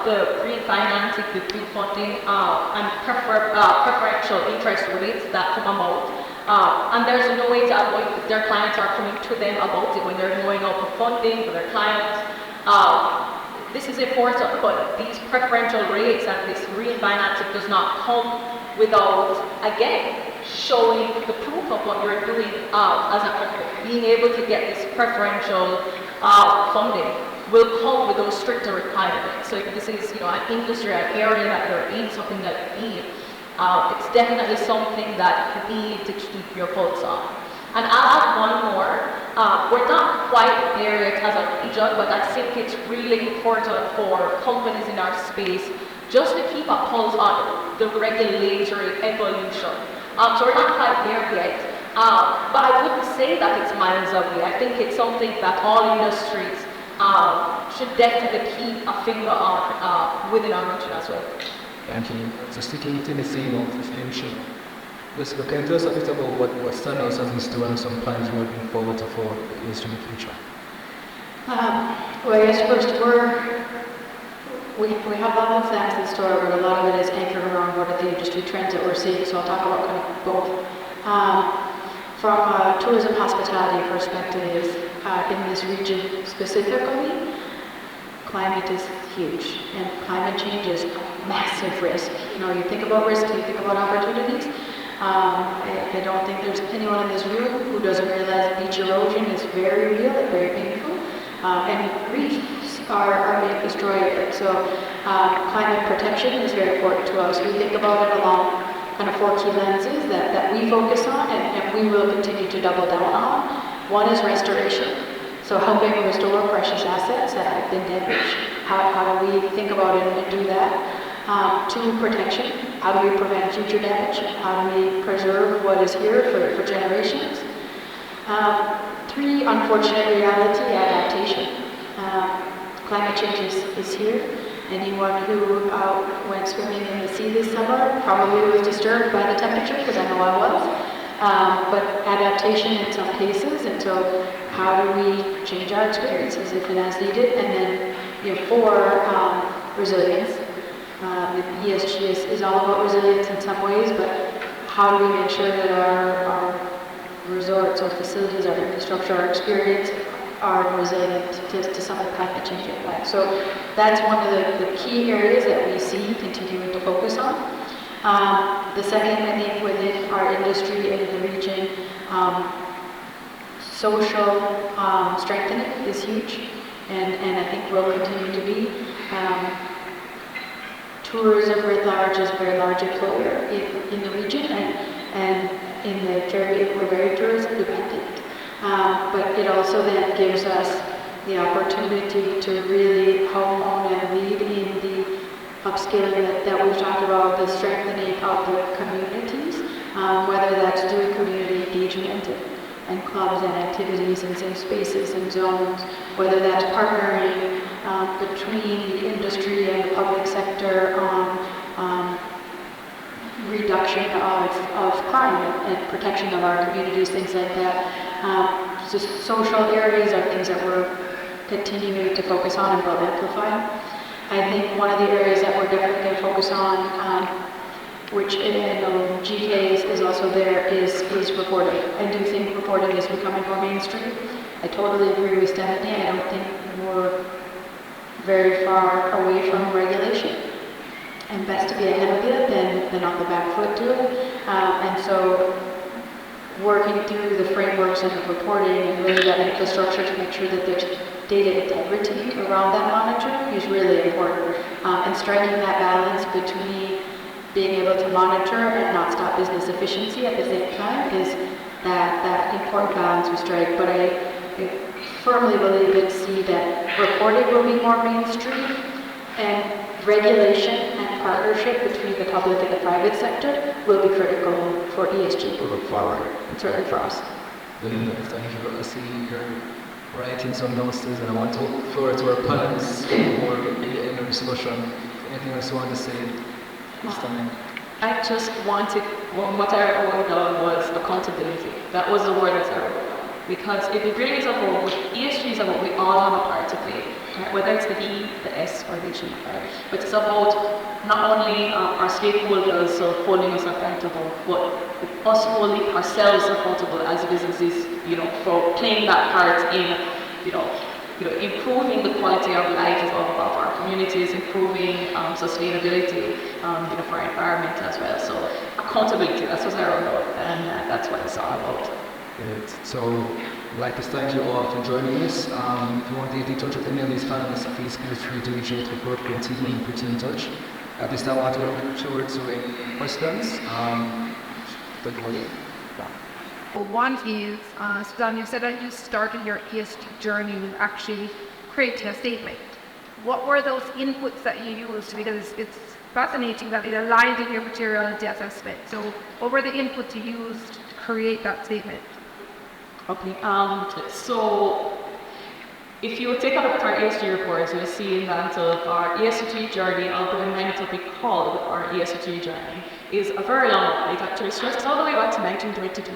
the green financing, the green funding, and preferential interest rates that come about. And there's no way to avoid it. Their clients are coming to them about it when they're going out for funding for their clients. This is important, but these preferential rates and this green financing does not come without, again, showing the proof of what you're doing as a company. Being able to get this preferential funding will come with those stricter requirements. So if this is an industry, an area that you're in, something that you need, it's definitely something that you need to keep your pulse on. And I'll add one more. We're not quite there yet as a region, but I think it's really important for companies in our space just to keep a pulse on the regulatory evolution. So we're not quite there yet, but I wouldn't say that it's miles away. I think it's something that all industries should definitely keep a finger on within our region as well. Thank you. So sticking to the theme of distinction, just can you tell us a bit about what standouts as these two and some plans you're looking forward to for the ESG in the future? Well, I guess first we have a lot of things in store, but a lot of it is anchored around what are the industry trends that we're seeing, so I'll talk about kind of both. From a tourism hospitality perspective, in this region specifically, climate is huge, and climate change is a massive risk. You know, you think about risk, you think about opportunities. I don't think there's anyone in this room who doesn't realize beach erosion is very real and very painful, and reefs are being destroyed. So climate protection is very important to us. We think about it along kind of 4 key lenses that we focus on and we will continue to double down on. One is restoration. So helping restore precious assets that have been damaged. How do we think about it and do that? 2, protection. How do we prevent future damage? How do we preserve what is here for generations? 3, unfortunate reality, adaptation. Climate change is here. Anyone who went swimming in the sea this summer probably was disturbed by the temperature, because I know I was. But adaptation in some cases, and so how do we change our experiences if and as needed? And then, 4, resilience. ESG is all about resilience in some ways, but how do we make sure that our resorts, our facilities, our infrastructure, our experience are resilient to some of the climate change impacts? So that's one of the key areas that we see continuing to focus on. The second, I think, within our industry and in the region, social strengthening is huge, and I think will continue to be. Tourism writ large is a very large employer in the region, and in the Caribbean we're very tourism dependent. But it also then gives us the opportunity to really hone and lead in the upskilling that we've talked about, the strengthening of the communities, whether that's doing community engagement and clubs and activities and safe spaces and zones, whether that's partnering between the industry and the public sector on reduction of climate and protection of our communities, things like that. So social areas are things that we're continuing to focus on and will amplify. I think one of the areas that we're definitely going to focus on, which GK is also there, is reporting. I do think reporting is becoming more mainstream. I totally agree with Stephanie. I don't think we're very far away from regulation. And best to be ahead of it than on the back foot to it. And so working through the frameworks and the reporting and really that infrastructure to make sure that there's data integrity around that monitoring is really important. And striking that balance between being able to monitor and not stop business efficiency at the same time is that important balance we strike. But I firmly believe and see that reporting will be more mainstream, and regulation and partnership between the public and the private sector will be critical for ESG moving forward, and certainly for us. Then thank you for seeing your writings on those things, and I want to look forward to our plans for in the discussion. Anything else you want to say this time? I just wanted, what I wrote down was accountability. That was the word that I wrote down. Because if it really is about, ESG is about we all have a part to play, right? Whether it's the E, the S, or the G, right? But it's about not only our stakeholders holding us accountable, but us holding ourselves accountable as businesses, for playing that part in, improving the quality of life of our communities, improving sustainability, for our environment as well. So accountability, that's what I wrote about, and that's what it's all about. Good. So, I'd like to thank you all for joining us. If you want to get in touch with any of these panelists, please feel free to reach out to the CorpCare team and put you in touch. At this time, I want to look forward to any questions. Well, one is, Suzanne, you said that you started your ESG journey with actually creating a statement. What were those inputs that you used? Because it's fascinating that it aligns with your materiality assessment. So what were the inputs you used to create that statement? Okay, so if you take a look at our ESG reports, you'll see that our ESG journey, although it might not be called our ESG journey, is a very long one. It actually stretches all the way back to 1922.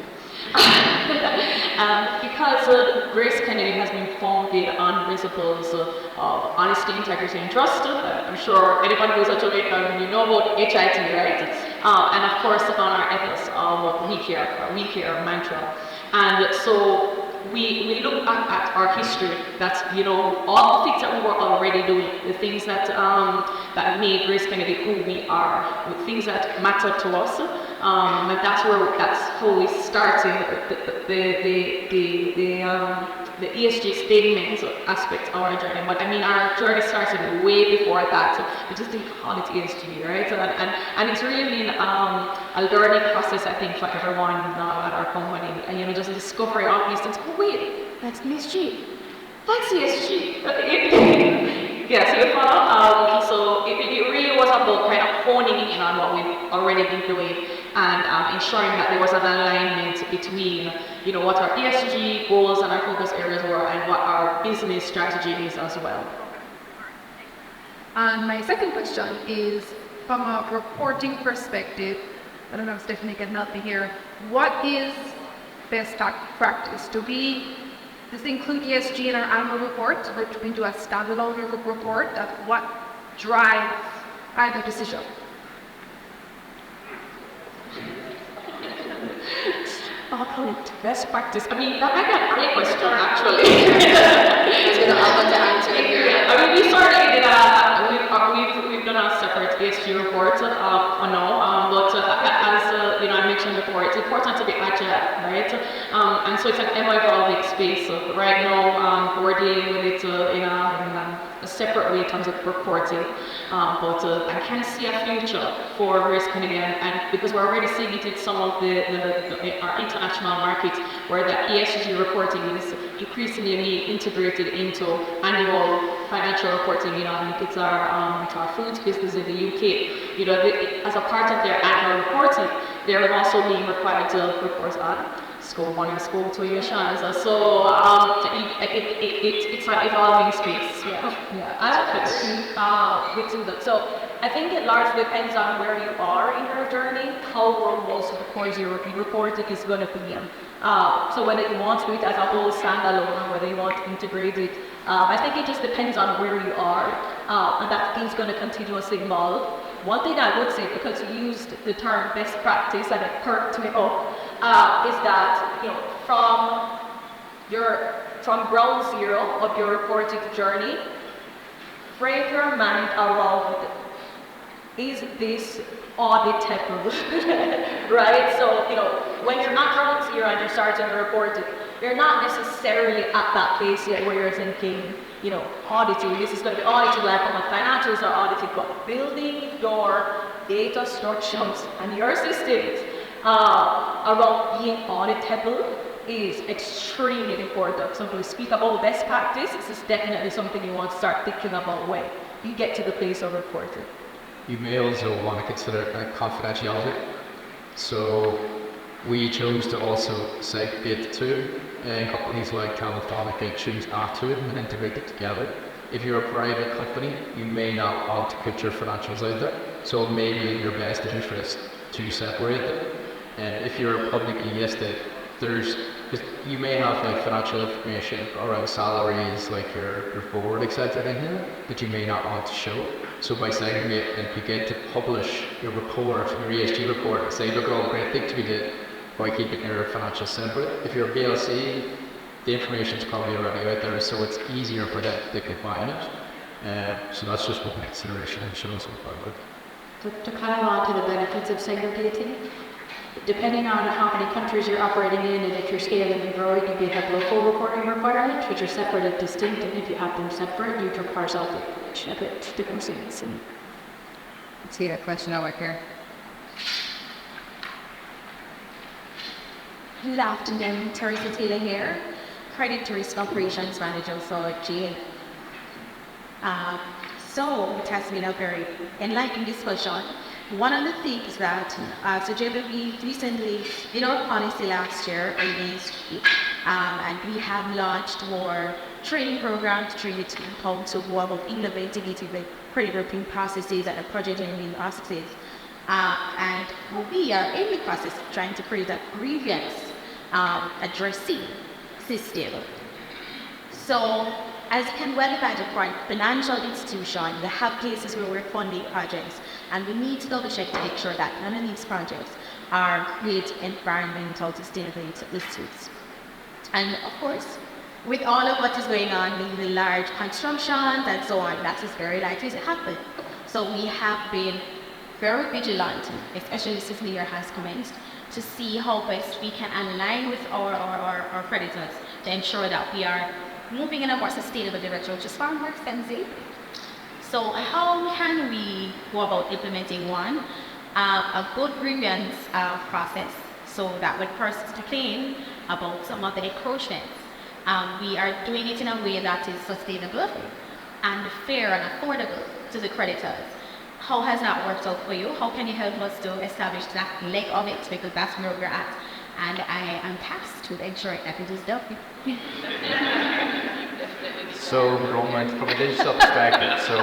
Because Grace Kennedy has been founded on principles of honesty, integrity, and trust. I'm sure anybody who's a Jamaican, you know about HIT, right? And of course upon our ethos of we care mantra. And so we look back at our history, that's, all the things that we were already doing, the things that that made Grace Kennedy who we are, the things that matter to us, and that's how we started the ESG statement aspect of our journey. But I mean, our journey started way before that. We just didn't call it ESG, right? And it's really been a learning process, I think, for everyone at our company. And just discovering all these things. Oh wait, that's ESG. That's ESG. Yeah, so you follow. So it really was about kind of honing in on what we've already been doing and ensuring that there was an alignment between, what our ESG goals and our focus areas were and what our business strategy is as well. And my second question is, from a reporting perspective, I don't know if Stephanie can help me here, what is best practice? Do we just include ESG in our annual report, or do we do a standalone report? What drives either decision? Best practice. I mean, I got a great question actually. I want to answer it here. I mean, we started we've done a separate ESG report for now, but as I mentioned before, it's important to be agile, right? And so it's an ever-evolving space. So right now, we're dealing with it in a separate way in terms of reporting, but I can see a future for Grace Kennedy, and because we're already seeing it in some of our international markets, where the ESG reporting is increasingly integrated into annual financial reporting. I think it's our foods business in the UK. As a part of their annual reporting, they're also being required to report on Scope 1 and Scope 2 emissions. So it's an evolving space. So I think it largely depends on where you are in your journey, how robust the course your reporting is going to be. So whether you want to do it as a whole standalone or whether you want to integrate it, I think it just depends on where you are, and that thing's going to continuously evolve. One thing I would say, because you used the term best practice and it perked me up, is that from ground zero of your reporting journey, frame your mind around, is this auditable? Right? So, when you're not ground zero and you're starting to report it, you're not necessarily at that place yet where you're thinking, auditing, this is going to be audited like how my financials are audited, but building your data structures and your systems around being auditable is extremely important. So when we speak about best practice, this is definitely something you want to start thinking about when you get to the place of reporting. You may also want to consider confidentiality. So we chose to also segregate the two, and companies like California choose not to and integrate it together. If you're a private company, you may not want to put your financials out there, so it may be in your best interest to separate them. And if you're publicly listed, you may have financial information around salaries, like your board, etc. in here, that you may not want to show. So by segregating and begin to publish your report, your ESG report, and say, look at all the great things we did, by keeping your financials separate. If you're a BLC, the information is probably already out there, so it's easier for them to combine it. So that's just one consideration I should also provide. To kind of on to the benefits of segregating, depending on how many countries you're operating in and if you're scaling and growing, you may have local reporting requirements, which are separate and distinct, and if you have them separate, you can parse out the differences. Let's see a question over here. Good afternoon, Teresa Taylor here, Credit to Risk Operations Manager for GA. So it has been a very enlightening discussion. One of the things that, so JB, we recently did our policy last year against and we have launched more training program to train the team how to go about innovating credit reporting processes and the project engineering processes. And we are in the process of trying to create a grievance addressing system. So, as you can well imagine, for a financial institution, they have cases where we're funding projects, and we need to double check to make sure that none of these projects are create environmental sustainability issues. And of course, with all of what is going on, with the large constructions and so on, that is very likely to happen. So we have been very vigilant, especially since the year has commenced, to see how best we can align with our creditors to ensure that we are moving in a more sustainable direction, which is far more expensive. So how can we go about implementing one? A good grievance process, so that when persons complain about some of the encroachments, we are doing it in a way that is sustainable and fair and affordable to the creditors. How has that worked out for you? How can you help us to establish that leg of it? Because that's where we're at. And I am tasked to ensure that it is done. So, Roman, from a digital perspective, so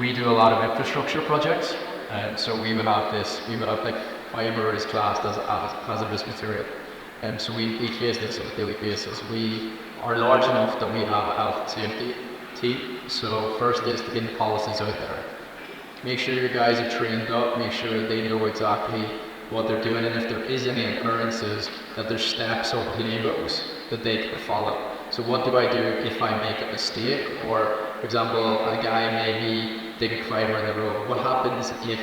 we do a lot of infrastructure projects. So we will have like fiber is classed as hazardous material. So we face this on a daily basis. We are large enough that we have a health and safety team. So first is to get the policies out there. Make sure your guys are trained up, make sure they know exactly what they're doing, and if there is any occurrences, that there's steps or playbooks that they can follow. So what do I do if I make a mistake? Or, for example, a guy may be digging fiber in the road. What happens if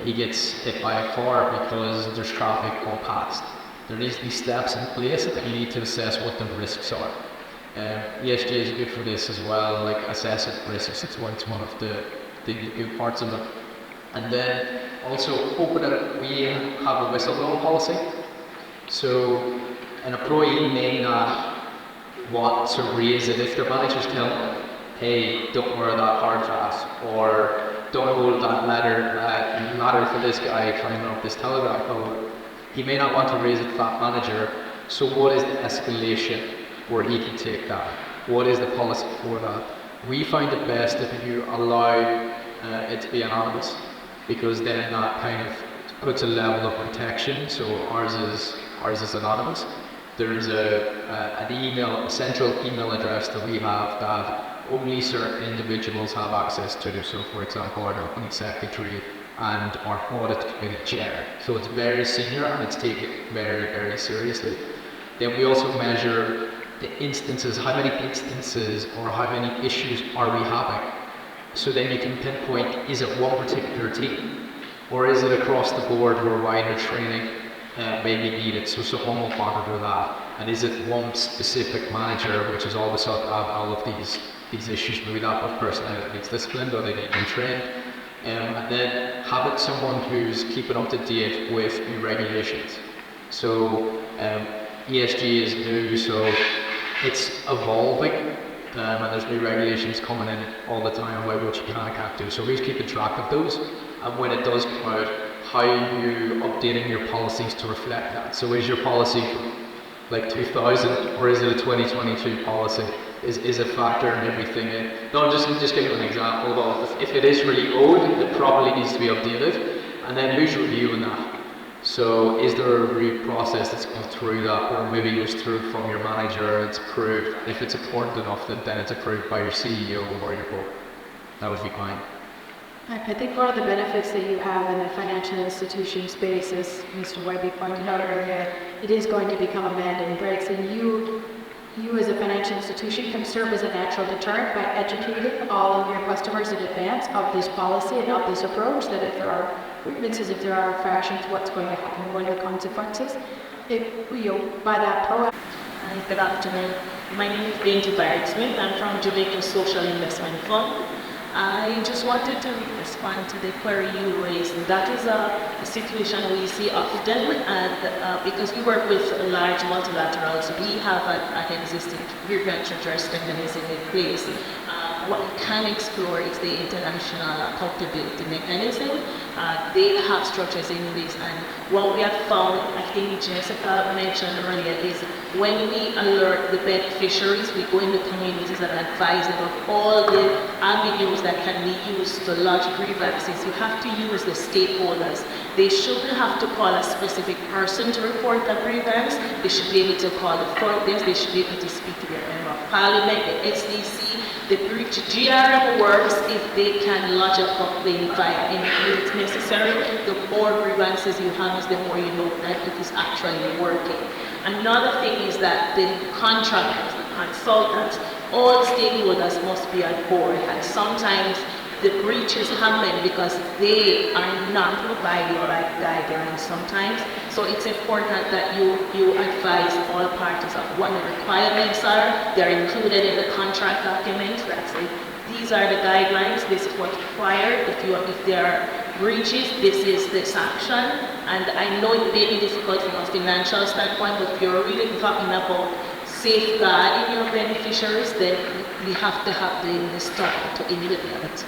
he gets hit by a car because there's traffic going past? There needs to be steps in place that you need to assess what the risks are. ESG is good for this as well, like assessing risks. It's one of the good parts of it. And then also open it, we have a whistleblower policy. So an employee may not want to raise it if their managers tell them, hey, don't wear that hard hat, or don't hold that ladder for this guy climbing up this telegraph pole. He may not want to raise it to that manager, so what is the escalation where he can take that? What is the policy for that? We find it best if you allow it to be anonymous, because then that kind of puts a level of protection. So ours is anonymous. There's a central email address that we have that only certain individuals have access to. So for example, our company secretary and our audit committee chair. So it's very senior and it's taken very, very seriously. Then we also measure the instances, how many instances or how many issues are we having. So then you can pinpoint, is it one particular team, or is it across the board where wider training may be needed? So someone will monitor that. And is it one specific manager, which is all of a sudden all of these issues, maybe that person either needs disciplined or they need retrained. And then having someone who's keeping up to date with new regulations. So ESG is new, so it's evolving. And there's new regulations coming in all the time about what you can and can't do. So we're keeping track of those. And when it does come out, how are you updating your policies to reflect that? So is your policy from like 2000 or is it a 2022 policy? Is a factor in everything in? No, I'm just giving an example of if it is really old, it probably needs to be updated. And then who's reviewing that? So is there a review process that's gone through that, or maybe it goes through from your manager, it's approved. If it's important enough, then it's approved by your CEO or your board. That would be fine. I think one of the benefits that you have in the financial institution space, as Mr. Webby pointed out earlier, it is going to become a mandate, right? So you as a financial institution can serve as a natural deterrent by educating all of your customers in advance of this policy and of this approach, that if there are grievances, if there are infractions, what's going to happen, what are the consequences. By that proactive. Good afternoon. My name is Dainty Barrett-Smith. I'm from Jamaica Social Investment Fund. I just wanted to respond to the query you raised. That is a situation we see often, and because we work with large multilaterals, we have an existing grievance redress mechanism in place. What we can explore is the international accountability mechanism, they have structures in place. And what we have found, I think Jessica mentioned earlier, is when we alert the beneficiaries, we go in the communities and advise them of all the avenues that can be used to lodge grievances. You have to use the stakeholders. They shouldn't have to call a specific person to report a grievance. They should be able to call the front desk. They should be able to speak to their member of parliament, the SDC. The GRM works if they can lodge a complaint via any means necessary. The more grievances you have, the more you know that it is actually working. Another thing is that the contractors, the consultants, all stakeholders must be on board, and sometimes the breaches happen because they are not provided by guidelines sometimes. So it's important that you advise all parties of what the requirements are. They're included in the contract documents. That's it. These are the guidelines. This is what's required. If there are breaches, this is the sanction. And I know it may be difficult from a financial standpoint, but if you're really talking about safeguarding your beneficiaries, then we have to have the start to implement it.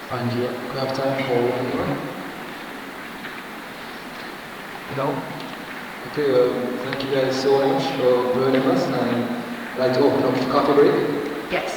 Thank you. We have time for one more. No? Okay, thank you guys so much for joining us, and I'd like to open up the coffee break. Yes.